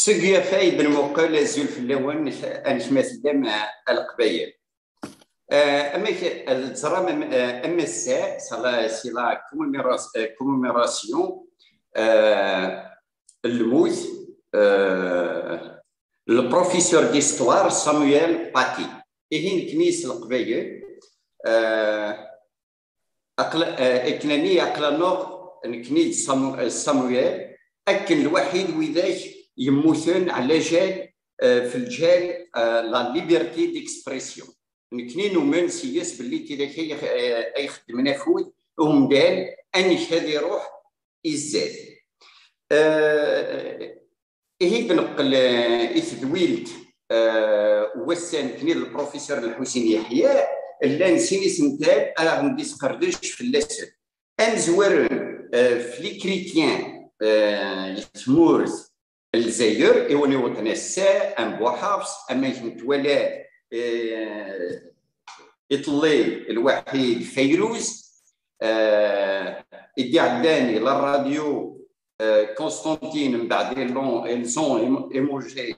سقيا فايد المقال الزول في اللون أنش مثلا مع القبائل. أما الزرام أما الساعة سلا كوميموراسيون الموت البروفيسور ديستوار سامويل باتي إهين كنيس القبائل إكناني أقلنوغ كنيس سامويل أكن الوحيد وذاك يموتون على جال في الجال لا ليبرتي ديكسبرسيون نكني نؤمن سياس باللي كذا كي يخدم نفوذ ومدال أنش هذا يروح إزاي إيه بنقل إثدويلت وسان كني البروفيسور الحسين يحيى اللي نسيني سنتال غندي سقردش في اللسان أنزور في لي كريتيان يتمورز الجزائر إيوني وطن الساعة أم بوحافظ أما يتولى يطلي الوحيد فيروز إدي عداني للراديو كونستانتين من بعد إلزون إيموجي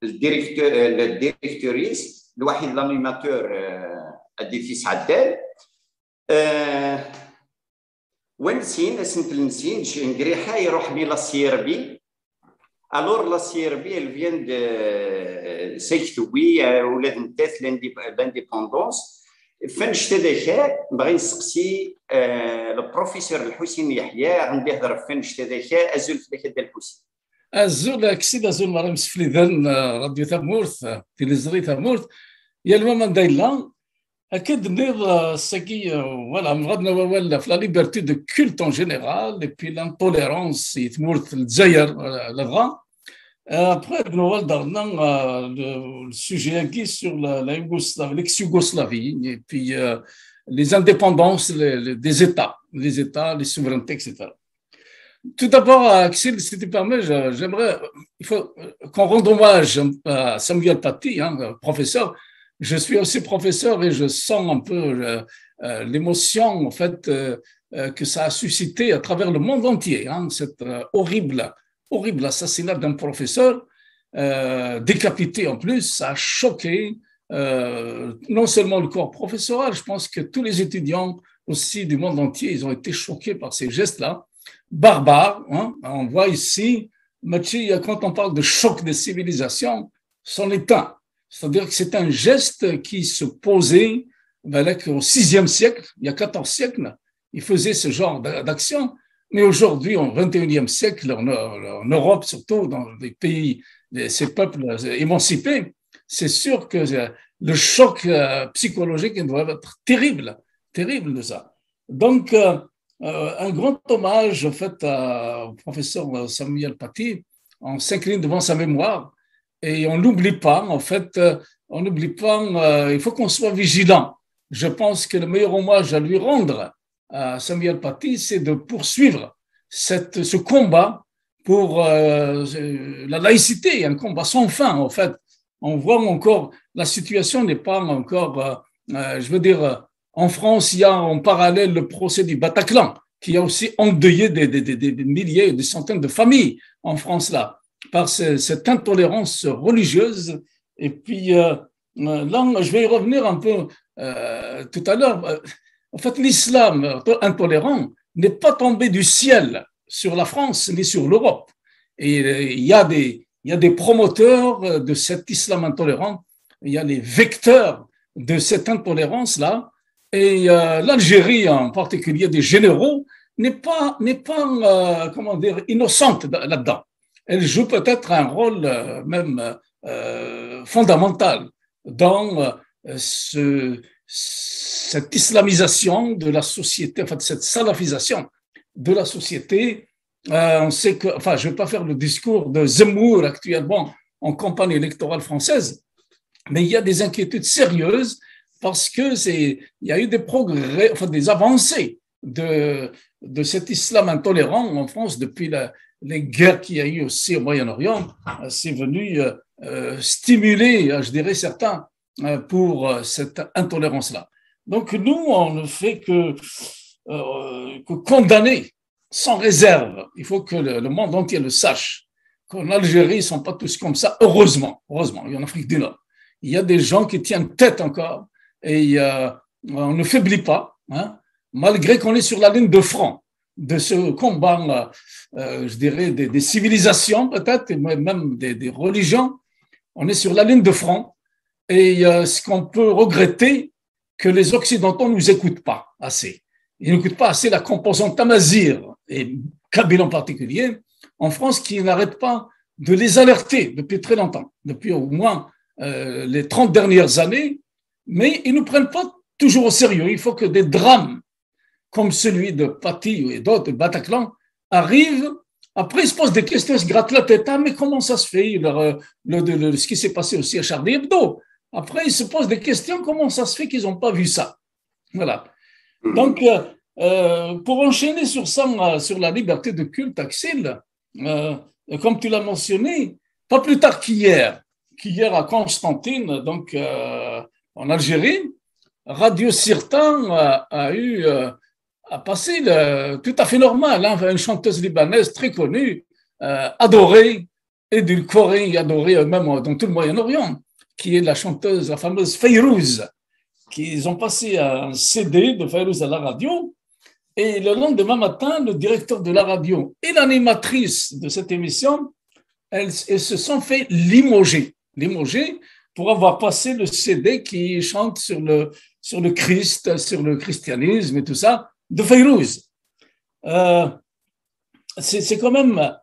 الديريكتوريس الوحيد لانيماتور الديفيس عدال ونسين سنت النسين شنقريحة يروح لي لا سيربي الور لا سيربي elle vient de سيكتوي ولاد نتاث لانديبوندونس فين شتا بغي نسقسي البروفيسور الحسين يحيى عندي يهضر فين شتا ازول في ذاك الحسين ازول كسيد ازول مرة مسفليدان راديو تامورث تيليزري تامورث يا الماما دايلا أكيد نيض ساكي ولا مغادنا ولا في لا ليبرتي دو كولت ان جينيرال اي بي لانتوليرونس يتمورث الجزائر لغا ابخي بنوال دارنا السوجي كي سور لا يوغوسلافي ليكس يوغوسلافي اي بي les indépendances des États, les souverainetés, etc. Tout d'abord, Axel, si tu permets, j'aimerais, il faut qu'on rende hommage à Samuel Paty, professeur. Je suis aussi professeur et je sens un peu l'émotion en fait que ça a suscité à travers le monde entier, cet horrible assassinat d'un professeur décapité en plus. Ça a choqué non seulement le corps professoral, je pense que tous les étudiants aussi du monde entier, ils ont été choqués par ces gestes-là, barbares. On voit ici, quand on parle de choc des civilisations, c'en est un. C'est-à-dire que c'est un geste qui se posait au VIe siècle, il y a 14 siècles, il faisait ce genre d'action. Mais aujourd'hui, au XXIe siècle, en Europe surtout, dans les pays, ces peuples émancipés, c'est sûr que le choc psychologique doit être terrible de ça. Donc, un grand hommage en fait au professeur Samuel Paty. On s'incline devant sa mémoire. Et on n'oublie pas, en fait, il faut qu'on soit vigilant. Je pense que le meilleur hommage à lui rendre, à Samuel Paty, c'est de poursuivre ce combat pour la laïcité, un combat sans fin, en fait. On voit encore, la situation n'est pas encore, je veux dire, en France, il y a en parallèle le procès du Bataclan, qui a aussi endeuillé des milliers, des centaines de familles en France, là, par cette intolérance religieuse. Et puis, là, je vais y revenir un peu tout à l'heure. En fait, l'islam intolérant n'est pas tombé du ciel sur la France ni sur l'Europe. Et il y a des promoteurs de cet islam intolérant, il y a les vecteurs de cette intolérance-là. Et l'Algérie, en particulier des généraux, n'est pas comment dire, innocente là-dedans. Elle joue peut-être un rôle même fondamental dans cette islamisation de la société, en fait, cette salafisation de la société. On sait que, enfin, je ne vais pas faire le discours de Zemmour actuellement en campagne électorale française, mais il y a des inquiétudes sérieuses parce que il y a eu des progrès, enfin des avancées de cet islam intolérant en France depuis les guerres qu'il y a eu aussi au Moyen-Orient. C'est venu stimuler, je dirais certains, pour cette intolérance-là. Donc nous, on ne fait que condamner sans réserve. Il faut que le monde entier le sache. Qu'en Algérie, ils ne sont pas tous comme ça, heureusement, et en Afrique du Nord. Il y a des gens qui tiennent tête encore et on ne faiblit pas, hein, malgré qu'on est sur la ligne de front de ce combat, je dirais, des civilisations peut-être, et même des religions. On est sur la ligne de front et ce qu'on peut regretter, que les Occidentaux ne nous écoutent pas assez. Ils n'écoutent pas assez la composante amazigh, et Kabyle en particulier, en France, qui n'arrête pas de les alerter depuis très longtemps, depuis au moins les 30 dernières années, mais ils ne nous prennent pas toujours au sérieux. Il faut que des drames comme celui de Paty et d'autres, de Bataclan, arrivent. Après, ils se posent des questions, ils se grattent la tête. Ah, mais comment ça se fait ce qui s'est passé aussi à Charlie Hebdo. Après, ils se posent des questions, comment ça se fait qu'ils n'ont pas vu ça. Voilà. Donc, pour enchaîner sur ça, sur la liberté de culte, Axel, comme tu l'as mentionné, pas plus tard qu'hier à Constantine, donc en Algérie, Radio Sirtan a passé tout à fait normal, hein, une chanteuse libanaise très connue, adorée, édulcorée, adorée même dans tout le Moyen-Orient, qui est la chanteuse, la fameuse Fayrouz, qu'ils ont passé un CD de Fayrouz à la radio. Et le lendemain matin, le directeur de la radio et l'animatrice de cette émission, elles se sont fait limoger pour avoir passé le CD qui chante sur le Christ, sur le christianisme et tout ça, de Fayrouz. C'est quand même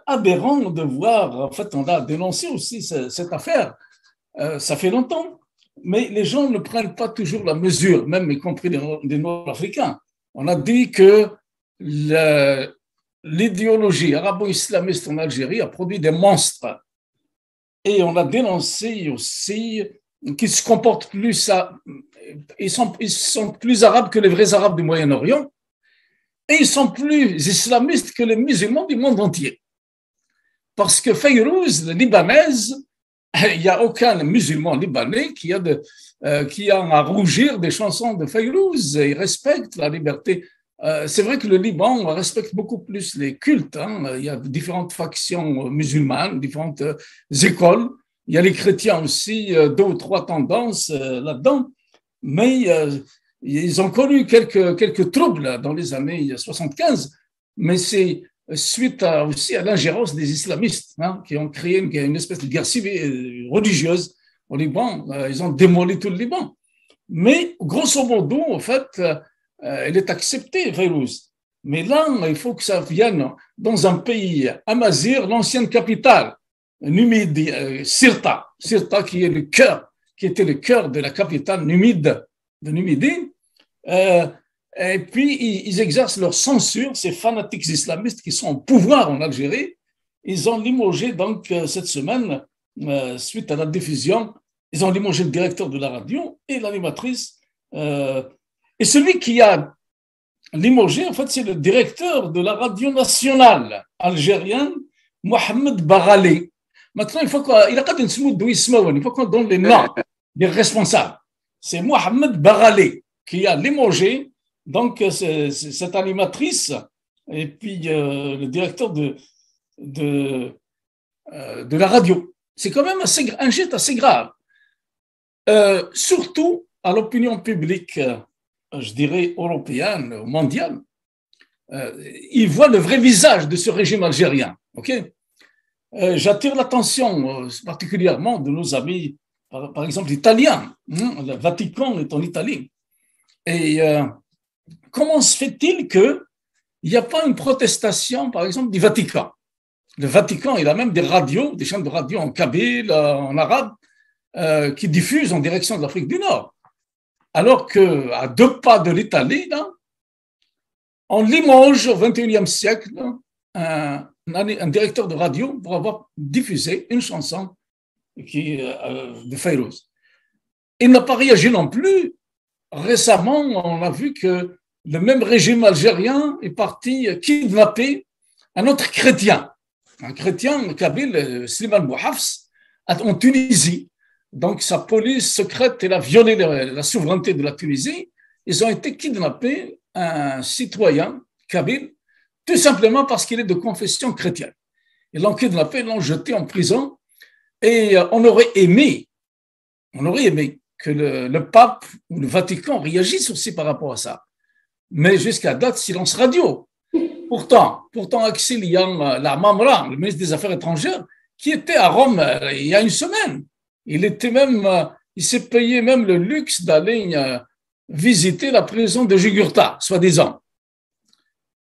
aberrant de voir, en fait, on a dénoncé aussi cette affaire, ça fait longtemps, mais les gens ne prennent pas toujours la mesure, même y compris des Nord-Africains. On a dit que l'idéologie arabo-islamiste en Algérie a produit des monstres. Et on a dénoncé aussi qu'ils se comportent plus, ils sont plus arabes que les vrais arabes du Moyen-Orient, et ils sont plus islamistes que les musulmans du monde entier. Parce que Fayrouz, la libanaise, il n'y a aucun musulman libanais qui a à rougir des chansons de Fayrouz. Il respecte la liberté. C'est vrai que le Liban respecte beaucoup plus les cultes, hein. Il y a différentes factions musulmanes, différentes écoles. Il y a les chrétiens aussi, 2 ou 3 tendances là-dedans. Mais ils ont connu quelques troubles dans les années 75. Mais c'est suite aussi à l'ingérence des islamistes, hein, qui ont créé une espèce de guerre civile religieuse au Liban. Ils ont démoli tout le Liban. Mais grosso modo, en fait, elle est acceptée, Fayrouz. Mais là, il faut que ça vienne dans un pays amazigh, l'ancienne capitale, numide, Sirta, qui était le cœur de la capitale numide de Numidie. Et puis, ils exercent leur censure, ces fanatiques islamistes qui sont au pouvoir en Algérie. Ils ont limogé, donc, cette semaine, suite à la diffusion, ils ont limogé le directeur de la radio et l'animatrice. Et celui qui a limogé, en fait, c'est le directeur de la radio nationale algérienne, Mohamed Baghalé. Maintenant, il faut qu'on donne les noms des responsables. C'est Mohamed Baghalé qui a limogé donc cette animatrice et puis le directeur de la radio. C'est quand même un geste assez grave. Surtout à l'opinion publique, je dirais européenne, mondiale. Ils voient le vrai visage de ce régime algérien. Okay. J'attire l'attention particulièrement de nos amis, par exemple italiens. Le Vatican est en Italie. Et comment se fait-il qu'il n'y a pas une protestation, par exemple, du Vatican? Le Vatican, il a même des radios, des chaînes de radio en kabyle, en arabe, qui diffusent en direction de l'Afrique du Nord. Alors qu'à 2 pas de l'Italie, on limoge au XXIe siècle un directeur de radio pour avoir diffusé une chanson de Fayrouz. Il n'a pas réagi non plus. Récemment, on a vu que le même régime algérien est parti kidnapper un autre chrétien, un chrétien kabyle, Slimane Bouhafs, en Tunisie. Donc, sa police secrète, elle a violé la souveraineté de la Tunisie. Ils ont été kidnappés un citoyen kabyle tout simplement parce qu'il est de confession chrétienne. Ils l'ont kidnappé, ils l'ont jeté en prison, et on aurait aimé que le pape ou le Vatican réagissent aussi par rapport à ça. Mais jusqu'à date, silence radio. Pourtant, Axelian Lamamra, le ministre des Affaires étrangères, qui était à Rome il y a une semaine, il s'est payé même le luxe d'aller visiter la prison de Jugurtha, soi-disant.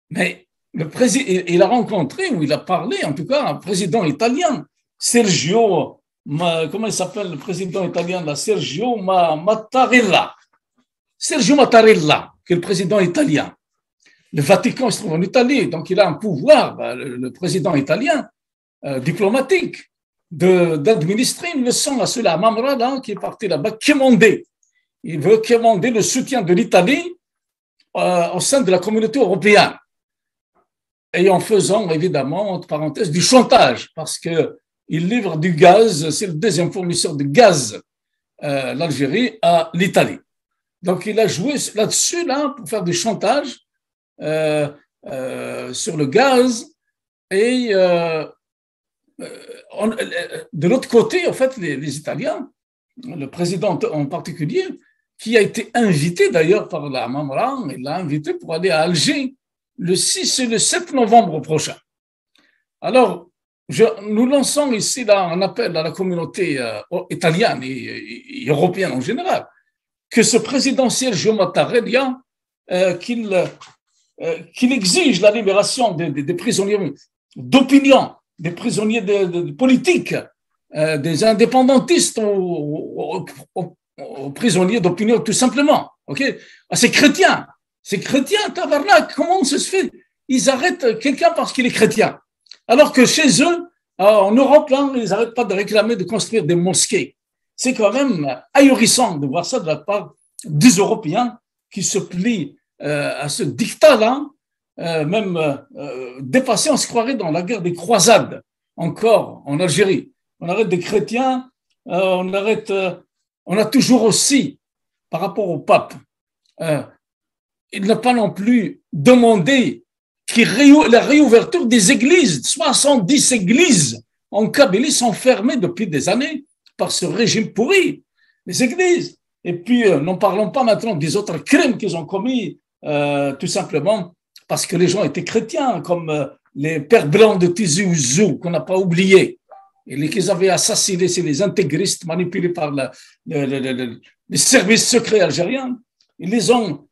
Mais le président, il a rencontré, ou il a parlé, en tout cas, un président italien, Sergio, comment il s'appelle le président italien là, Sergio Mattarella. Sergio Mattarella, qui est le président italien. Le Vatican se trouve en Italie, donc il a un pouvoir, le président italien, diplomatique, d'administrer une leçon à ceux-là, Mamra, là, qui est parti là-bas, il veut quémander le soutien de l'Italie au sein de la communauté européenne. Et en faisant, évidemment, entre parenthèses, du chantage, parce qu'il livre du gaz, c'est le deuxième fournisseur de gaz, l'Algérie, à l'Italie. Donc, il a joué là-dessus, là, pour faire du chantage sur le gaz. Et de l'autre côté, en fait, les Italiens, le président en particulier, qui a été invité d'ailleurs par la Mamra, il l'a invité pour aller à Alger le 6 et le 7 novembre prochain. Alors, nous lançons ici là, un appel à la communauté italienne et européenne en général, que ce président Sergio Mattarella, qu'il exige la libération des prisonniers d'opinion, des prisonniers politiques, des indépendantistes aux prisonniers d'opinion, tout simplement. Okay? C'est chrétien, tabarnak, comment ça se fait? Ils arrêtent quelqu'un parce qu'il est chrétien. Alors que chez eux, en Europe, là, ils n'arrêtent pas de réclamer de construire des mosquées. C'est quand même ahurissant de voir ça de la part des Européens qui se plient à ce dictat-là, même dépassé, on se croirait dans la guerre des croisades, encore en Algérie. On arrête des chrétiens, on a toujours aussi, par rapport au pape, il n'a pas non plus demandé la réouverture des églises. 70 églises en Kabylie sont fermées depuis des années par ce régime pourri, les églises. Et puis, n'en parlons pas maintenant des autres crimes qu'ils ont commis, tout simplement parce que les gens étaient chrétiens, comme les pères blancs de Tizi Ouzou, qu'on n'a pas oublié, et qu'ils avaient assassinés, c'est les intégristes manipulés par les services secrets algériens. Ils les ont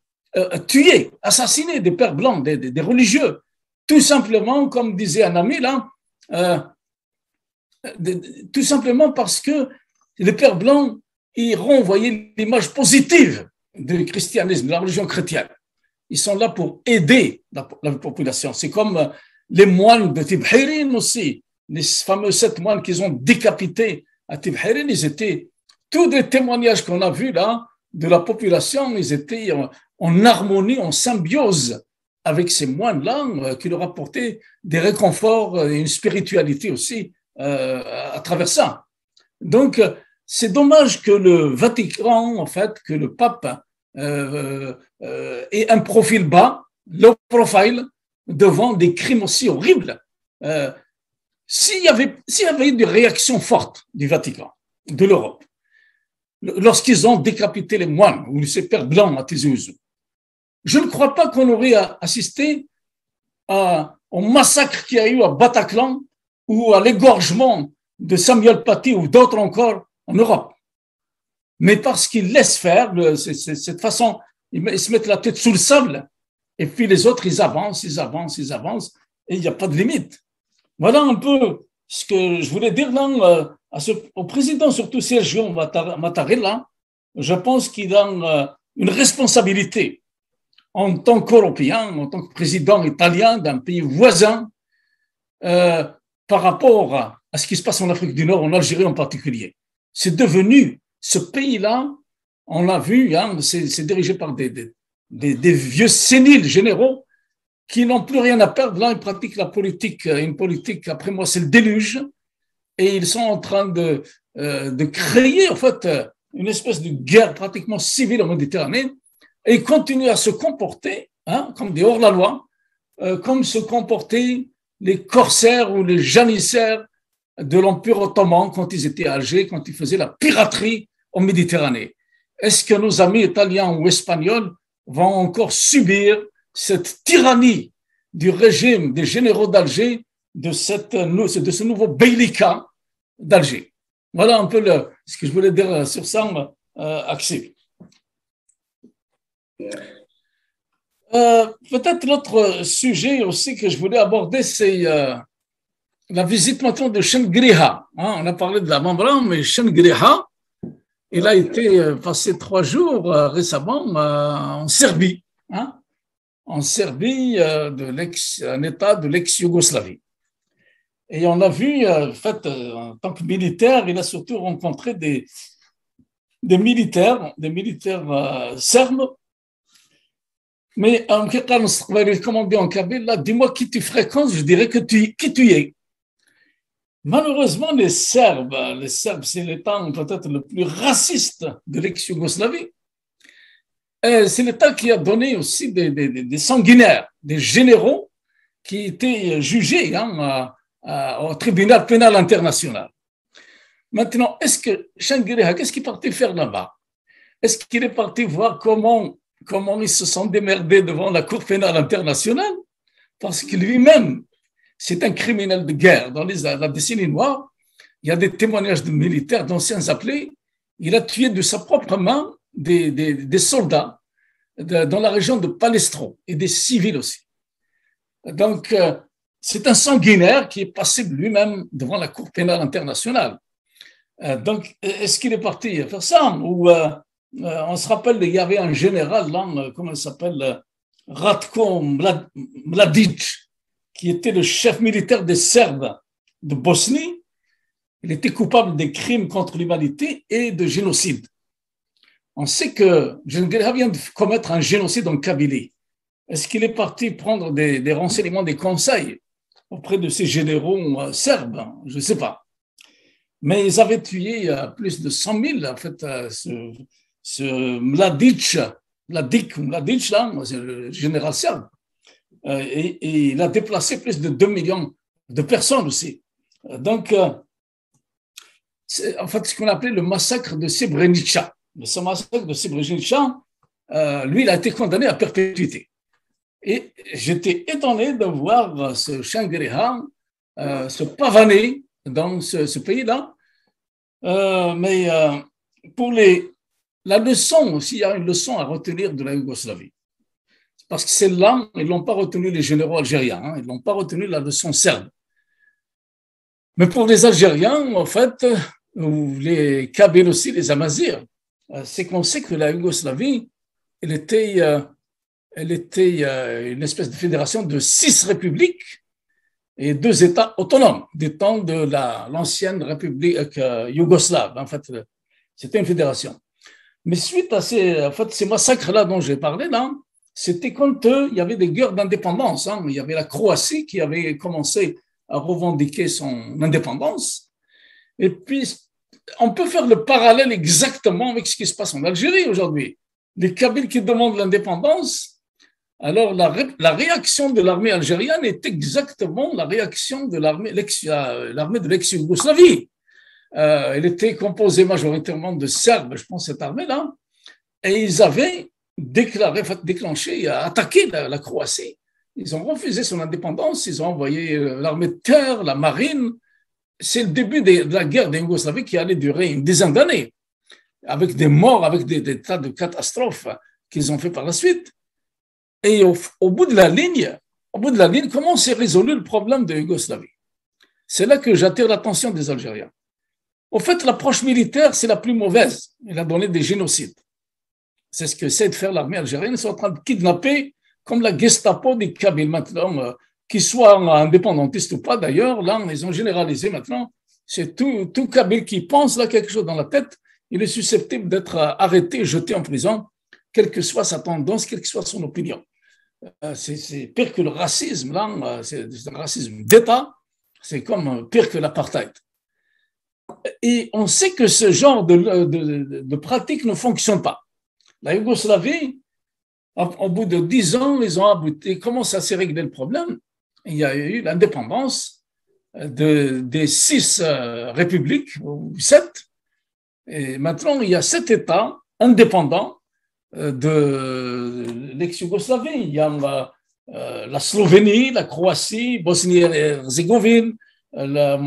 tués, assassinés, des pères blancs, des religieux, tout simplement, comme disait un ami là, tout simplement parce que les pères blancs, ils renvoyaient l'image positive du christianisme, de la religion chrétienne. Ils sont là pour aider la population. C'est comme les moines de Tibhérine aussi, les fameux 7 moines qu'ils ont décapités à Tibhérine, ils étaient, tous les témoignages qu'on a vus là, de la population, ils étaient en harmonie, en symbiose avec ces moines-là, qui leur apportaient des réconforts et une spiritualité aussi à travers ça. Donc, c'est dommage que le Vatican, en fait, que le pape ait un profil bas, low profile, devant des crimes aussi horribles. S'il y avait eu des réactions fortes du Vatican, de l'Europe, lorsqu'ils ont décapité les moines ou ces pères blancs à Tizi Ouzou, je ne crois pas qu'on aurait assisté au massacre qu'il y a eu à Bataclan ou à l'égorgement de Samuel Paty ou d'autres encore en Europe. Mais parce qu'ils laissent faire, cette façon, ils se mettent la tête sous le sable, et puis les autres, ils avancent, et il n'y a pas de limite. Voilà un peu ce que je voulais dire là, au président, surtout Sergio Mattarella. Je pense qu'il a une responsabilité en tant qu'Européen, en tant que président italien d'un pays voisin, par rapport à ce qui se passe en Afrique du Nord, en Algérie en particulier. C'est devenu, ce pays-là, on l'a vu, hein, c'est dirigé par des vieux séniles généraux qui n'ont plus rien à perdre. Là, ils pratiquent une politique, après moi, c'est le déluge, et ils sont en train de créer, en fait, une espèce de guerre pratiquement civile en Méditerranée, et ils continuent à se comporter comme des hors-la-loi, comme se comportaient les corsaires ou les janissaires de l'Empire ottoman quand ils étaient à Alger, quand ils faisaient la piraterie en Méditerranée. Est-ce que nos amis italiens ou espagnols vont encore subir cette tyrannie du régime des généraux d'Alger, de ce nouveau beylicat d'Alger? Voilà un peu ce que je voulais dire sur ça, Axel. Peut-être l'autre sujet aussi que je voulais aborder, c'est la visite maintenant de Shengriha. On a parlé de la Membran, mais Shengriha, il a été passé 3 jours récemment en Serbie, en Serbie, un État de l'ex-Yougoslavie. Et on a vu, en fait, en tant que militaire, il a surtout rencontré des militaires serbes. Mais comme on dit en kabyle, là, dis-moi qui tu fréquentes, je dirais qui tu es. Malheureusement, les Serbes, c'est l'État peut-être le plus raciste de l'ex-Yougoslavie. C'est l'État qui a donné aussi des sanguinaires, des généraux qui étaient jugés au tribunal pénal international. Maintenant, est-ce que Shengriha, qu'est-ce qu'il est parti faire là-bas? Est-ce qu'il est parti voir comment ils se sont démerdés devant la Cour pénale internationale? Parce que lui-même, c'est un criminel de guerre. Dans la décennie noire, il y a des témoignages de militaires, d'anciens appelés. Il a tué de sa propre main des soldats dans la région de Palestro et des civils aussi. Donc, c'est un sanguinaire qui est passé lui-même devant la Cour pénale internationale. Donc, est-ce qu'il est parti faire ça? Ou on se rappelle, il y avait un général, là, comment il s'appelle, Ratko Mladic, qui était le chef militaire des Serbes de Bosnie. Il était coupable des crimes contre l'humanité et de génocide. On sait que Shengriha vient de commettre un génocide en Kabylie. Est-ce qu'il est parti prendre des renseignements, des conseils auprès de ces généraux serbes? Je ne sais pas. Mais ils avaient tué plus de 100 000, en fait, ce Mladic, là, c'est le général serbe. Et il a déplacé plus de 2 millions de personnes aussi. Donc, c'est en fait ce qu'on appelait le massacre de Srebrenica. Ce massacre de Srebrenica, lui, il a été condamné à perpétuité. Et j'étais étonné de voir ce Shengriha se pavaner dans ce pays-là. Mais pour la leçon, s'il y a une leçon à retenir de la Yougoslavie, parce que celle-là, ils ne l'ont pas retenu les généraux algériens, ils n'ont pas retenu la leçon serbe. Mais pour les Algériens, en fait, ou les Kabyles aussi, les Amazirs, c'est qu'on sait que la Yougoslavie, elle était une espèce de fédération de 6 républiques et 2 États autonomes, des temps de l'ancienne république yougoslave. En fait, c'était une fédération. Mais suite à ces massacres-là dont j'ai parlé, là, c'était quand il y avait des guerres d'indépendance. Il y avait la Croatie qui avait commencé à revendiquer son indépendance. Et puis, on peut faire le parallèle exactement avec ce qui se passe en Algérie aujourd'hui. Les Kabyles qui demandent l'indépendance, alors la réaction de l'armée algérienne est exactement la réaction de l'armée de l'ex-Yougoslavie. Elle était composée majoritairement de Serbes, je pense, cette armée-là, et ils avaient déclenché, attaqué la Croatie. Ils ont refusé son indépendance, ils ont envoyé l'armée de terre, la marine. C'est le début de la guerre de Yougoslavie qui allait durer une dizaine d'années, avec des morts, avec des tas de catastrophes qu'ils ont fait par la suite. Et au bout de la ligne, comment s'est résolu le problème de Yougoslavie? C'est là que j'attire l'attention des Algériens. Au fait, l'approche militaire, c'est la plus mauvaise. Elle a donné des génocides. C'est ce que essaie de faire l'armée algérienne. Ils sont en train de kidnapper, comme la Gestapo des Kabyles maintenant, qu'ils soient indépendantistes ou pas d'ailleurs. Là, ils ont généralisé maintenant. C'est tout Kabyle qui pense là quelque chose dans la tête. Il est susceptible d'être arrêté, jeté en prison, quelle que soit sa tendance, quelle que soit son opinion. C'est pire que le racisme, là, c'est un racisme d'État. C'est comme pire que l'apartheid. Et on sait que ce genre de pratique ne fonctionne pas. La Yougoslavie, Au bout de 10 ans, ils ont abouti. Comment ça s'est réglé le problème? Il y a eu l'indépendance des 6 républiques, ou 7. Et maintenant, il y a 7 États indépendants de l'ex-Yougoslavie. Il y a la Slovénie, la Croatie, Bosnie-Herzégovine, le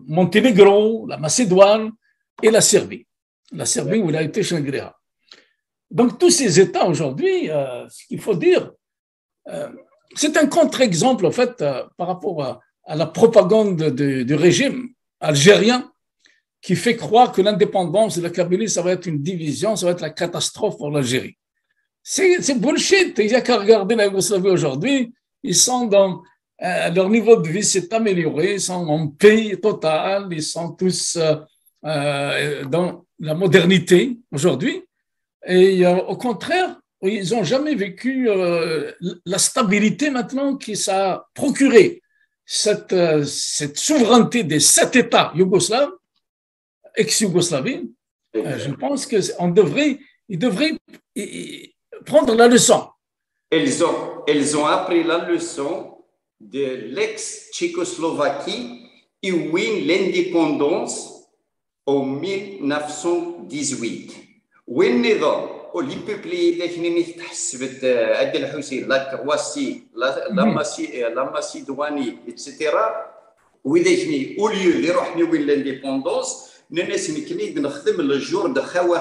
Monténégro, la Macédoine et la Serbie. La Serbie où il a été Shangri-La. Donc, tous ces États aujourd'hui, ce qu'il faut dire, c'est un contre-exemple, en fait, par rapport à la propagande du régime algérien qui fait croire que l'indépendance de la Kabylie, ça va être une division, ça va être la catastrophe pour l'Algérie. C'est bullshit. Il n'y a qu'à regarder la Yougoslavie aujourd'hui. Ils sont dans leur niveau de vie s'est amélioré, ils sont en paix total, ils sont tous dans la modernité aujourd'hui. Et au contraire, ils n'ont jamais vécu la stabilité maintenant qui ça a procuré cette souveraineté des 7 États yougoslaves, ex-Yougoslavie. Je pense qu'ils devraient prendre la leçon. Ils ont appris la leçon de l'ex-Tchécoslovaquie et win l'indépendance en 1918. والنظام واللي بوبلي اللي كني تحسبت عند الحسين لا كرواسي لا ماسيدواني اتسيتيرا واذا كني اوليو اللي روح نوين لانديبوندونس الناس كني نخدم الجور د خوا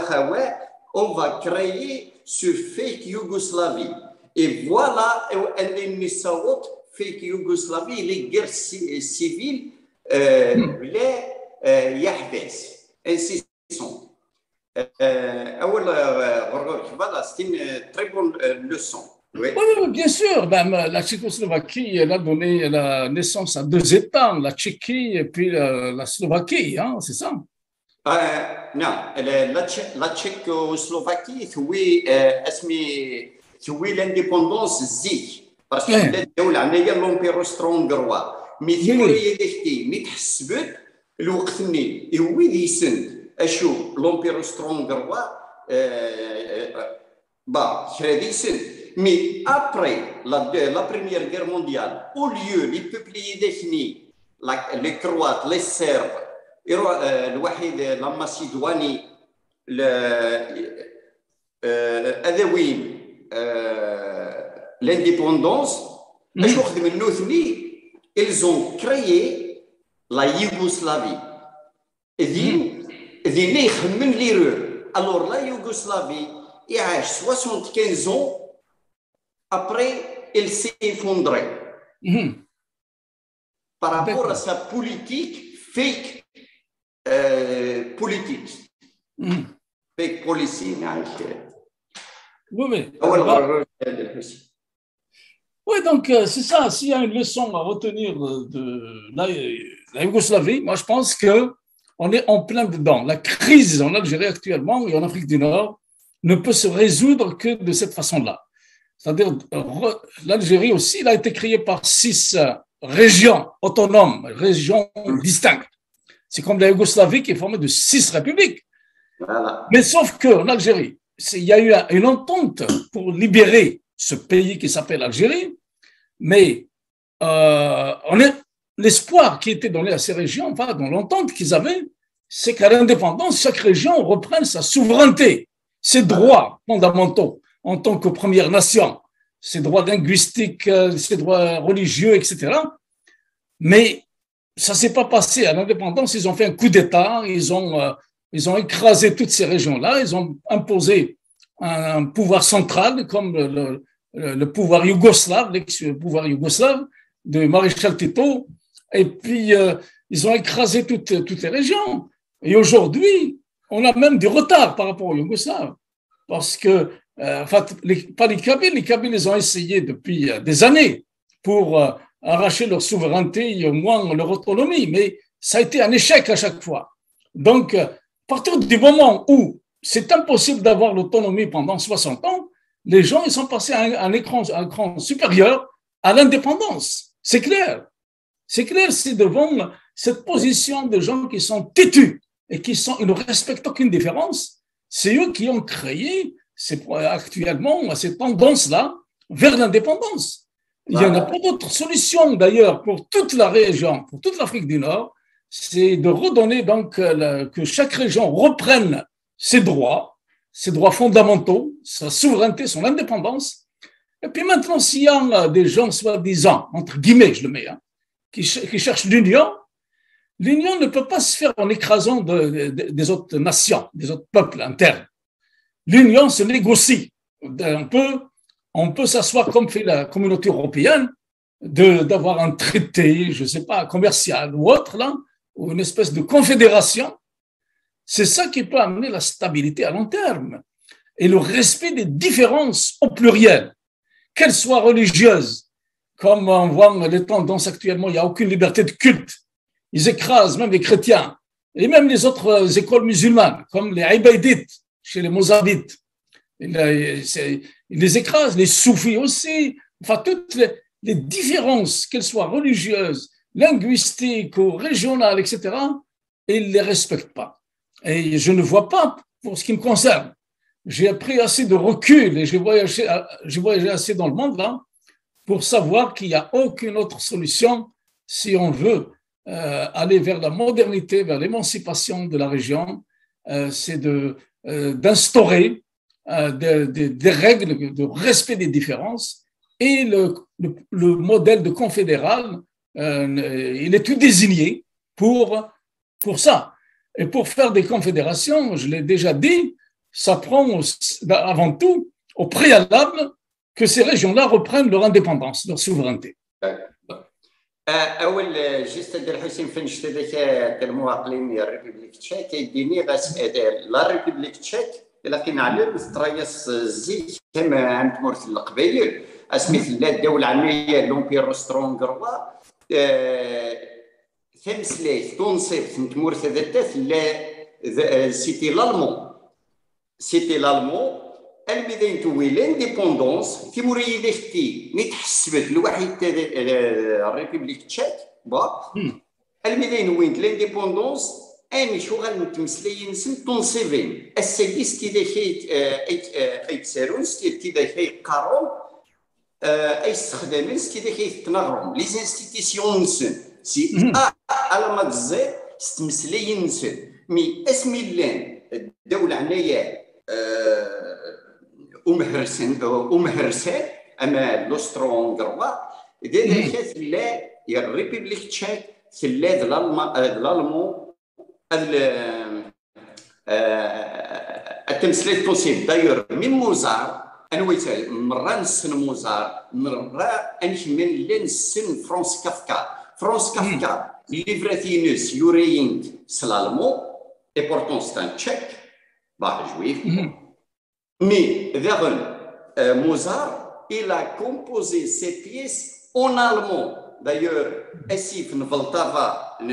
on va créer ce fake Yougoslavie et voilà ان نصوت fake Yougoslavie les guerres civiles لا يحدث insistons. Voilà, c'est une très bonne leçon. Oui, bien sûr. La Tchécoslovaquie, elle a donné la naissance à 2 États, la Tchéquie et puis la Slovaquie, hein, c'est ça? Non, la Tchécoslovaquie, c'est l'indépendance زيك parce que الدولة عندها l'Empire austro-hongrois. Mais ثورية ديكتي مي تحسبت الوقت اللي هو يسند أشوف l'Empire austro-hongrois mais après la Première Guerre mondiale, au lieu les peuples définis, les Croates, les Serbes, la Macédoine, l'indépendance, ils ont créé la Yougoslavie. Alors la Yougoslavie, il y a 75 ans, après, elle s'est effondrée. Par rapport à sa politique fake politique. Fake policy. Oui, donc c'est ça. S'il y a une leçon à retenir de la Yougoslavie, moi je pense qu'on est en plein dedans. La crise en Algérie actuellement et en Afrique du Nord ne peut se résoudre que de cette façon-là. C'est-à-dire, l'Algérie aussi, elle a été créée par 6 régions autonomes, régions distinctes. C'est comme la Yougoslavie qui est formée de 6 républiques. Voilà. Mais sauf qu'en Algérie, il y a eu une entente pour libérer ce pays qui s'appelle Algérie, mais l'espoir qui était donné à ces régions, enfin, dans l'entente qu'ils avaient, c'est qu'à l'indépendance, chaque région reprenne sa souveraineté, ses droits fondamentaux en tant que première nation, ses droits linguistiques, ses droits religieux, etc. Mais ça ne s'est pas passé. À l'indépendance, ils ont fait un coup d'État, ils ont écrasé toutes ces régions-là, ils ont imposé un pouvoir central comme le pouvoir yougoslave, l'ex-pouvoir yougoslave de Maréchal Tito, et puis ils ont écrasé toutes les régions. Et aujourd'hui, on a même du retard par rapport aux Yougoslaves, parce que, pas les Kabyles, ils ont essayé depuis des années pour arracher leur souveraineté et au moins leur autonomie, mais ça a été un échec à chaque fois. Donc, à partir du moment où c'est impossible d'avoir l'autonomie pendant 60 ans, les gens ils sont passés à un écran supérieur à l'indépendance. C'est clair. C'est clair, c'est devant cette position de gens qui sont têtus et ils ne respectent aucune différence. C'est eux qui ont créé actuellement cette tendance-là vers l'indépendance. Il n'y en a pas d'autre solution d'ailleurs pour toute la région, pour toute l'Afrique du Nord, c'est de redonner donc que chaque région reprenne ses droits fondamentaux, sa souveraineté, son indépendance. Et puis maintenant, s'il y a des gens soi-disant, entre guillemets, je le mets, qui cherchent l'union ne peut pas se faire en écrasant des autres nations, des autres peuples internes. L'union se négocie. On peut s'asseoir comme fait la communauté européenne, d'avoir un traité, je ne sais pas, commercial ou autre, là, ou une espèce de confédération. C'est ça qui peut amener la stabilité à long terme et le respect des différences au pluriel, qu'elles soient religieuses, comme on voit les tendances actuellement, il n'y a aucune liberté de culte. Ils écrasent même les chrétiens et même les autres écoles musulmanes, comme les Ibadites chez les Mozabites. Ils les écrasent, les soufis aussi. Enfin, toutes les différences, qu'elles soient religieuses, linguistiques ou régionales, etc., ils ne les respectent pas. Et je ne vois pas, pour ce qui me concerne, j'ai pris assez de recul et j'ai voyagé assez dans le monde là pour savoir qu'il n'y a aucune autre solution si on veut aller vers la modernité, vers l'émancipation de la région, c'est d'instaurer des règles de respect des différences et le modèle de confédéral, il est tout désigné pour ça. Et pour faire des confédérations, je l'ai déjà dit, ça prend avant tout, au préalable, que ces régions-là reprennent leur indépendance, leur souveraineté. اول جيست ديال الحسين فين شفت هذاك المعاقلين ديال الريبوبليك تشيك كيديني لا ريبوبليك تشيك الا كنعلم ستراياس الزيت كما عند مورث القبائل اسميت لا الدوله العالميه لومبير سترونغروا ثمسليت تنصيب تمورث ذات لا سيتي لالمون الميدان توي لانديبوندونس تيموري ديختي نتحسبت الواحد الريبوبليك تشيك الميدان وين لانديبوندونس اني شو غنتمسلين سن تنصيبين السادس كذا اي تسارونس كذا كي قارون اي استخدامين كذا كي تنغرم لي انستيتيسيون نسن سي على ما تزي ستمسلين نسن مي اسمي لان الدوله عنايا ومهرسان اما لوسترونغروا دير كاس لا يا الريبوبليك تشيك ثلاث الالمون التمثيليه التونسيه داير من موزار انا ويتال مره نسن موزار مره انكمل لنسن فرانس كافكا ليفراتينوس يورينغ سلالمون اي بورتون ستان تشيك با جويف mais Mozart, il a composé ses pièces en allemand. D'ailleurs, Asif Nvaltava, il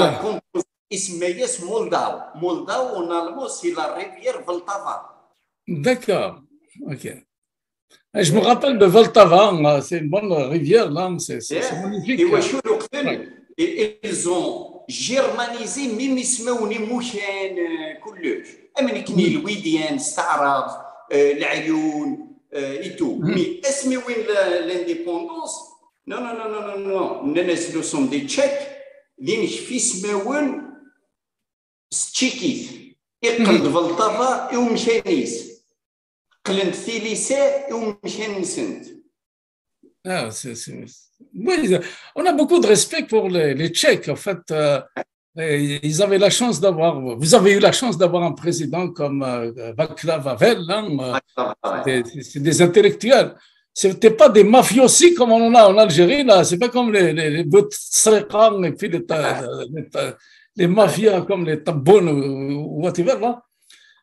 a composé Ismaïs Moldau. Moldau en allemand, c'est la rivière Vltava. D'accord, ok. Je me rappelle de Vltava, c'est une bonne rivière, là, c'est magnifique. Et ils ont جيرمانيزي ميم يسموني موشان كلش امن كني الويديان استعراض العيون ايتو مي اسمي وين لانديبوندونس نو نو نو نو نو الناس لو سون دي تشيك لين في سماون ستشيكيت يقلد فلطافا ومشانيس قلند ثيليسا ومشان نسنت. Oui, on a beaucoup de respect pour les Tchèques. En fait, ils avaient la chance vous avez eu la chance d'avoir un président comme Václav Havel. C'est des intellectuels. Ce n'étaient pas des mafiosi comme on en a en Algérie. Ce n'est pas comme les Boutserkan et puis les mafias comme les Taboun ou whatever. Là.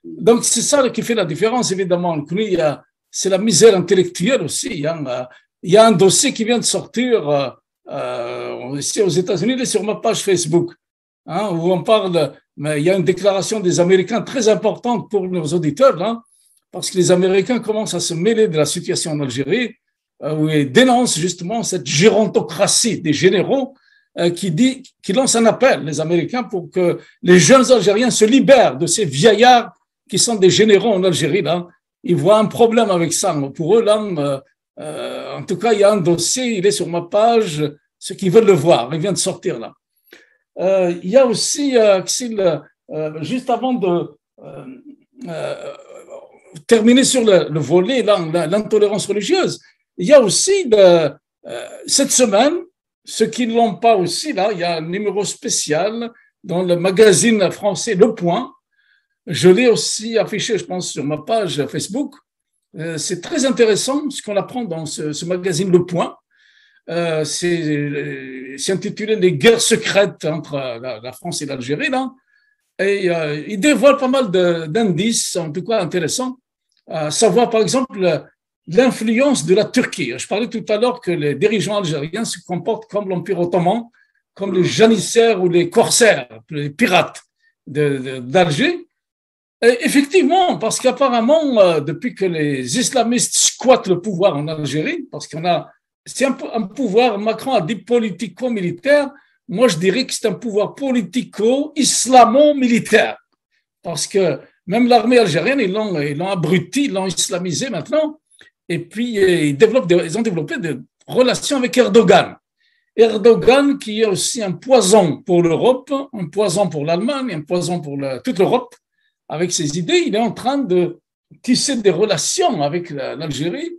Donc, c'est ça qui fait la différence, évidemment. C'est la misère intellectuelle aussi. Il y a un dossier qui vient de sortir ici aux États-Unis, il est sur ma page Facebook, où on parle, mais il y a une déclaration des Américains très importante pour nos auditeurs, parce que les Américains commencent à se mêler de la situation en Algérie, où ils dénoncent justement cette gérontocratie des généraux qui lance un appel, les Américains, pour que les jeunes Algériens se libèrent de ces vieillards qui sont des généraux en Algérie. Là. Ils voient un problème avec ça. Pour eux, là, en tout cas, il y a un dossier, il est sur ma page, ceux qui veulent le voir, il vient de sortir là. Il y a aussi, Axel, juste avant de terminer sur le volet, l'intolérance religieuse, il y a aussi cette semaine, ceux qui ne l'ont pas aussi, là, il y a un numéro spécial dans le magazine français Le Point. Je l'ai aussi affiché, je pense, sur ma page Facebook. C'est très intéressant ce qu'on apprend dans ce magazine Le Point. C'est intitulé Les guerres secrètes entre la France et l'Algérie, là. Et il dévoile pas mal d'indices, en tout cas intéressants, à savoir par exemple l'influence de la Turquie. Je parlais tout à l'heure que les dirigeants algériens se comportent comme l'Empire ottoman, comme les janissaires ou les corsaires, les pirates d'Alger. Et effectivement, parce qu'apparemment, depuis que les islamistes squattent le pouvoir en Algérie, parce c'est un pouvoir, Macron a dit politico-militaire, moi je dirais que c'est un pouvoir politico-islamo-militaire, parce que même l'armée algérienne, ils l'ont abruti, ils l'ont islamisé maintenant, et puis ils ont développé des relations avec Erdogan. Erdogan qui est aussi un poison pour l'Europe, un poison pour l'Allemagne, un poison pour toute l'Europe. Avec ses idées, il est en train de tisser des relations avec l'Algérie.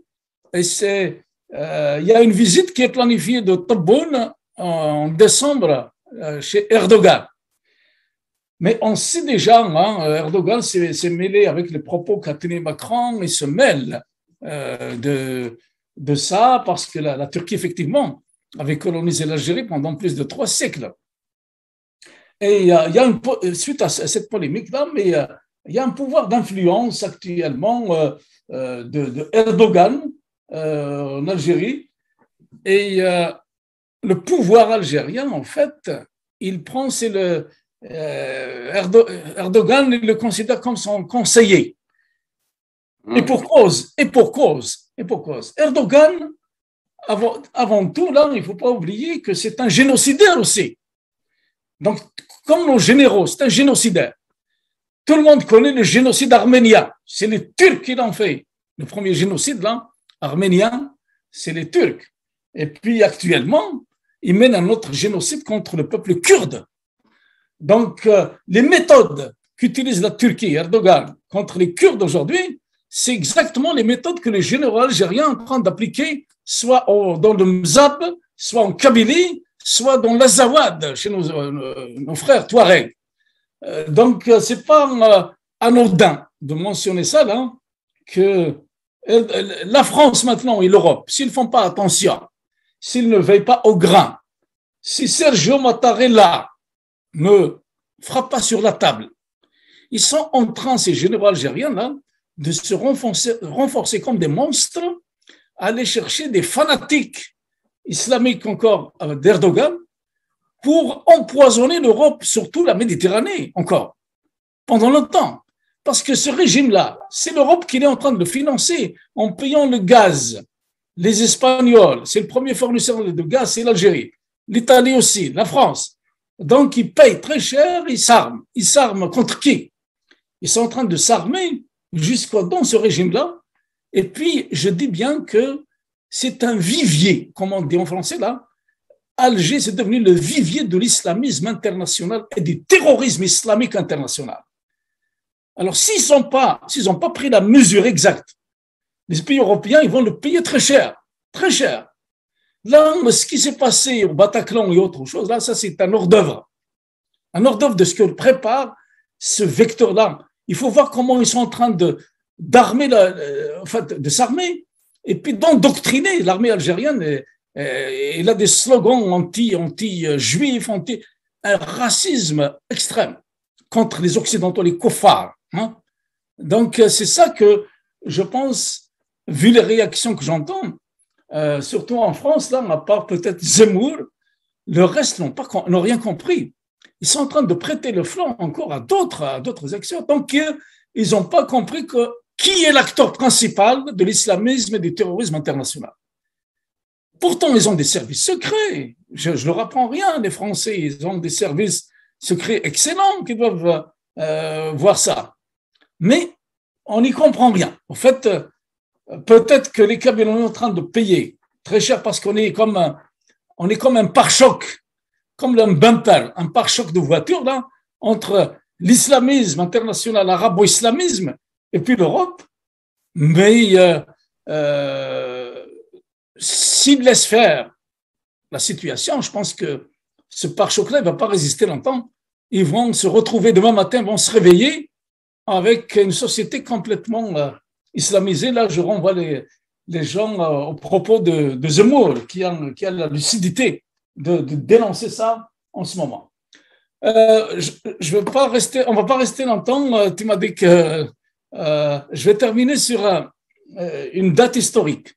Et il y a une visite qui est planifiée de Tebboune en décembre chez Erdogan. Mais on sait déjà, Erdogan s'est mêlé avec les propos qu'a tenu Macron, il se mêle de ça parce que la Turquie, effectivement, avait colonisé l'Algérie pendant plus de 3 siècles. Et il y a suite à cette polémique-là, mais il y a un pouvoir d'influence actuellement de Erdogan en Algérie. Et le pouvoir algérien, en fait, Erdogan, il le considère comme son conseiller. Et pour cause. Erdogan, avant tout, là, il ne faut pas oublier que c'est un génocidaire aussi. Donc, comme nos généraux, c'est un génocidaire. Tout le monde connaît le génocide arménien. C'est les Turcs qui l'ont fait. Le premier génocide, là, arménien, c'est les Turcs. Et puis, actuellement, ils mènent un autre génocide contre le peuple kurde. Donc, les méthodes qu'utilise la Turquie, Erdogan, contre les Kurdes aujourd'hui, c'est exactement les méthodes que les généraux algériens sont en train d'appliquer, soit dans le Mzab, soit en Kabylie, soit dans l'Azawad, chez nos frères Touaregs. Donc, ce n'est pas anodin de mentionner ça, là, que la France maintenant et l'Europe, s'ils ne font pas attention, s'ils ne veillent pas au grain, si Sergio Mattarella ne frappe pas sur la table, ils sont en train, ces généraux algériens, là, de se renforcer comme des monstres, aller chercher des fanatiques islamiques encore d'Erdogan, pour empoisonner l'Europe, surtout la Méditerranée, encore, pendant longtemps. Parce que ce régime-là, c'est l'Europe qui est en train de le financer en payant le gaz. Les Espagnols, c'est le premier fournisseur de gaz, c'est l'Algérie. L'Italie aussi, la France. Donc, ils payent très cher, ils s'arment. Ils s'arment contre qui? Ils sont en train de s'armer dans ce régime-là. Et puis, je dis bien que c'est un vivier, comme on dit en français là. Alger, c'est devenu le vivier de l'islamisme international et du terrorisme islamique international. Alors, s'ils n'ont pas pris la mesure exacte, les pays européens, ils vont le payer très cher, très cher. Là, ce qui s'est passé au Bataclan et autre chose, là, ça, c'est un hors-d'œuvre. Un hors-d'œuvre de ce que prépare ce vecteur-là. Il faut voir comment ils sont en train de s'armer et puis d'endoctriner l'armée algérienne. Il a des slogans anti-juifs, un racisme extrême contre les Occidentaux, les koffars. Hein. Donc, c'est ça que je pense, vu les réactions que j'entends, surtout en France, là, à part peut-être Zemmour, le reste n'ont rien compris. Ils sont en train de prêter le flanc encore à d'autres acteurs, tant qu'ils n'ont pas compris qui est l'acteur principal de l'islamisme et du terrorisme international. Pourtant, ils ont des services secrets. Je ne leur apprends rien, les Français. Ils ont des services secrets excellents qui doivent voir ça. Mais on n'y comprend rien. En fait, peut-être que les Kabyle sont en train de payer très cher parce qu'on est comme un pare-choc, comme un bumper, un pare-choc de voiture là, entre l'islamisme international, l'arabo-islamisme et puis l'Europe. Mais s'ils laissent faire la situation, je pense que ce pare-choc-là ne va pas résister longtemps. Ils vont se retrouver demain matin, vont se réveiller avec une société complètement islamisée. Là, je renvoie les gens au propos de Zemmour, qui a la lucidité de dénoncer ça en ce moment. Je vais pas rester, on ne va pas rester longtemps. Tu m'as dit que je vais terminer sur une date historique.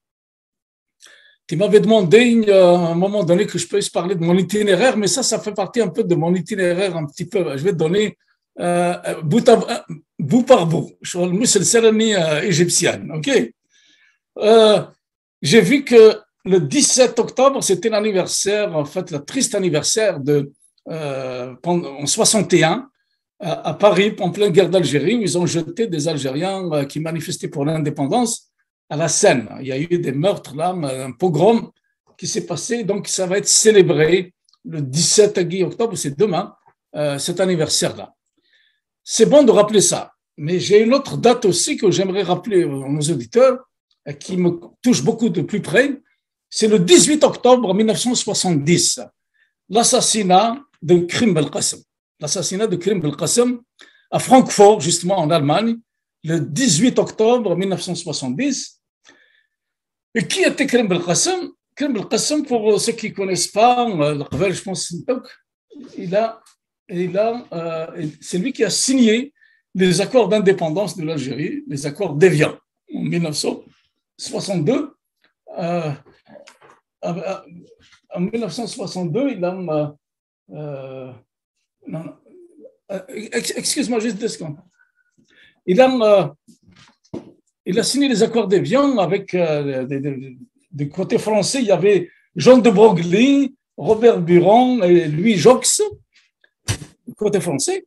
Tu m'avais demandé à un moment donné que je puisse parler de mon itinéraire, mais ça fait partie un peu de mon itinéraire un petit peu. Je vais te donner bout par bout. Je suis le cérémonie égyptienne, ok? J'ai vu que le 17 octobre, c'était l'anniversaire, en fait, le triste anniversaire en 61, à Paris, en pleine guerre d'Algérie, où ils ont jeté des Algériens qui manifestaient pour l'indépendance à la Seine. Il y a eu des meurtres là, un pogrom qui s'est passé, donc ça va être célébré le 17 octobre, c'est demain, cet anniversaire-là. C'est bon de rappeler ça, mais j'ai une autre date aussi que j'aimerais rappeler à nos auditeurs, qui me touche beaucoup de plus près, c'est le 18 octobre 1970, l'assassinat de Krim Belkacem. L'assassinat de Krim Belkacem à Francfort, justement en Allemagne, le 18 octobre 1970. Et qui était Krim Belkacem? Krim Belkacem, pour ceux qui ne connaissent pas, je pense, c'est lui qui a signé les accords d'indépendance de l'Algérie, les accords d'Évian en 1962. En 1962, excuse-moi juste 2 secondes. Il a signé les accords d'Évian avec du côté français, il y avait Jean de Broglie, Robert Buron et Louis Jox, du côté français.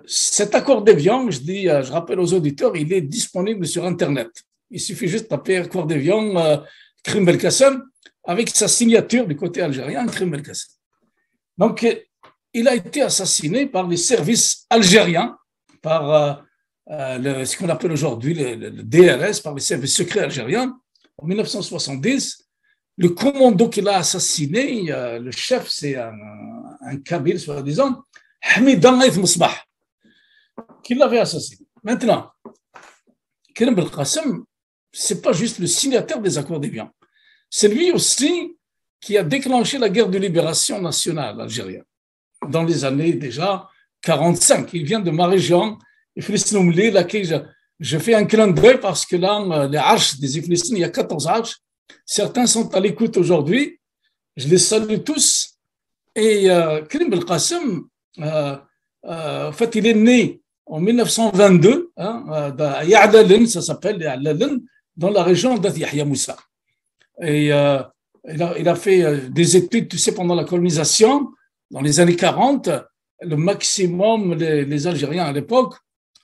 Cet accord d'Évian, je rappelle aux auditeurs, il est disponible sur Internet. Il suffit juste de taper accord d'Évian, Krim Belkacem, avec sa signature du côté algérien, Krim Belkacem. Donc, il a été assassiné par les services algériens, par ce qu'on appelle aujourd'hui le DRS, par les services secrets algériens, en 1970. Le commando qui l'a assassiné, le chef, c'est un Kabyle, soi-disant, Hamidan Aït Mosbah, qui l'avait assassiné. Maintenant, Krim Belkacem, ce n'est pas juste le signataire des accords d'Évian. C'est lui aussi qui a déclenché la guerre de libération nationale algérienne dans les années déjà 45. Il vient de ma région, Iflis-Noumli, laquelle je fais un clin d'œil parce que là, les arches des Iflis, il y a 14 arches. Certains sont à l'écoute aujourd'hui. Je les salue tous. Et Krim Belkacem, en fait, il est né en 1922 à Ya'lalen, ça s'appelle Ya'lalen, dans la région d'Yahya Moussa. Et il a fait des études, tu sais, pendant la colonisation, dans les années 40, le maximum, les Algériens à l'époque,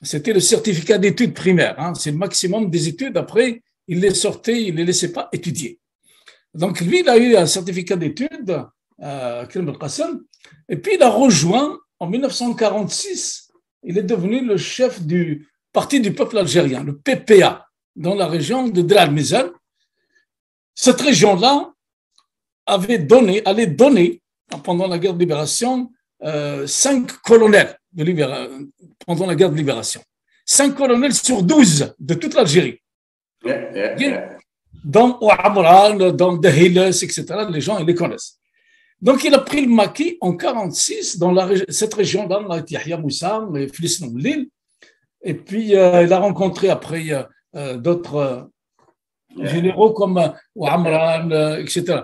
c'était le certificat d'études primaires. C'est le maximum des études. Après, il les sortait, il ne les laissait pas étudier. Donc, lui, il a eu un certificat d'études, Krim Belkacem, et puis il a rejoint, en 1946, il est devenu le chef du Parti du peuple algérien, le PPA, dans la région de Deir el-Mizan. Cette région-là allait donner, pendant la guerre de libération, 5 colonels pendant la guerre de libération. 5 colonels sur 12 de toute l'Algérie. Dans Ouamran, dans Dahiles, etc. Les gens, ils les connaissent. Donc, il a pris le maquis en 1946 dans cette région-là, Yahya Moussa, Iflis-Noumli. Et puis, il a rencontré après d'autres généraux comme Ouamran, etc.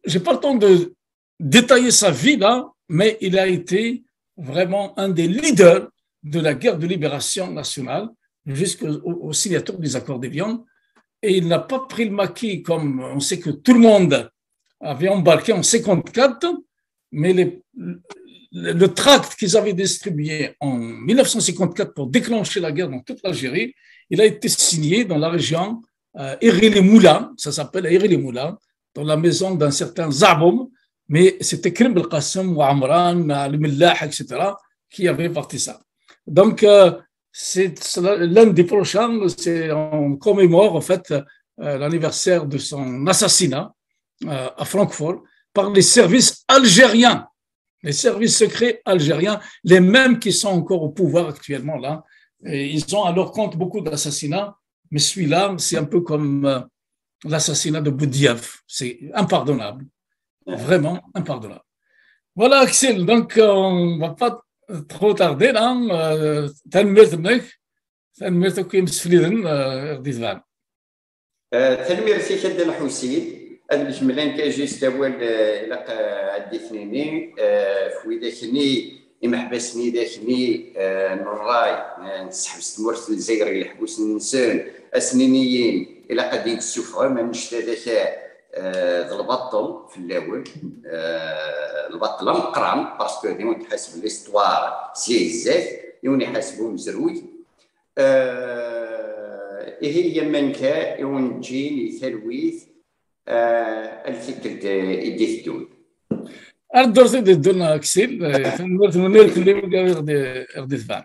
Je n'ai pas le temps de détailler sa vie là, mais il a été vraiment un des leaders de la guerre de libération nationale jusqu'au signature des accords d'Évian. et il n'a pas pris le maquis comme on sait que tout le monde avait embarqué en 54, mais le tract qu'ils avaient distribué en 1954 pour déclencher la guerre dans toute l'Algérie, il a été signé dans la région Iri-les-Moulins, ça s'appelle Iri-les-Moulins, dans la maison d'un certain Zaboum, mais c'était Krim Belkacem, Amran, Al-Millah, etc., qui avaient parti ça. Donc, c'est l'un des prochains, on commémore en fait l'anniversaire de son assassinat à Francfort par les services algériens, les services secrets algériens, les mêmes qui sont encore au pouvoir actuellement là. Et ils ont à leur compte beaucoup d'assassinats, mais celui-là, c'est un peu comme l'assassinat de Boudiaf. C'est impardonnable, vraiment impardonnable. Voilà, Axel, donc on ne va pas trop tarder là. تنمرت كيم سفليدن غديزان. تنمير سي كد الحسين هذا الجملان كاجي استوال الى عدي ثنيني في داكني محبسني داكني نراي نسحب ستمرت الجزائر اللي حبوس الانسان اسنينيين الى قاعدين تشوفوا ما نشتا ذاك البطل في الاول البطل مقران باسكو ديما تحسب ليستوار سي زاف يوني يحسبوا مزروي هي منكا يونجيني ثلويث الفكر يدي الدول الدور سيدي الدولنا أكسيل نمرت منير كل يوم غادي فان